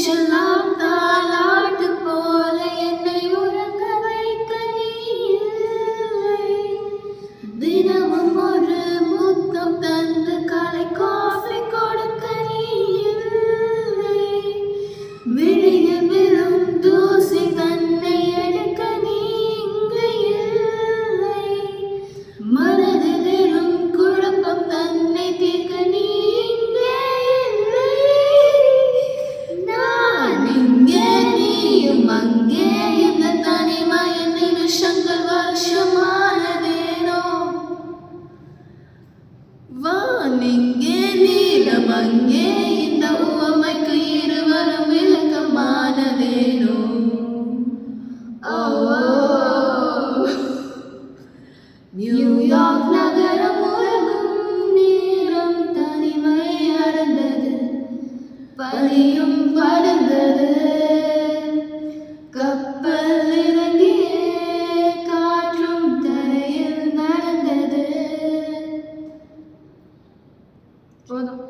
மூச்செல்லாம் தாலாட்டு போல என்னை உறங்க வைக்க நீ இல்லை. தினமும் ஒரு முத்தம் தந்து காலை காஃபி கொடுக்க நீ இல்லை. விழியில் விழும் தூசி தன்னை எடுக்க நீ இங்கு இல்லை. மனதில் விழும் குழப்பம் தன்னை தீர்க்க நீ இங்கே இல்லை. நான் இங்கே நீயும் அங்கே இந்த தனிமை நிமிஷங்கள் வருஷமானதேனோ. வான் இங்கே நீலம் அங்கே இந்த உவமைக்கு இருவரும் விளக்கமானதேனோ. நியூயார்க் நகரம் உலகும் நேரம் தனிமை அடைந்தது, பனியும் படர்ந்தது. கப்பல் இறங்கிய காற்றும் தரையில் நடந்தது. போதும்.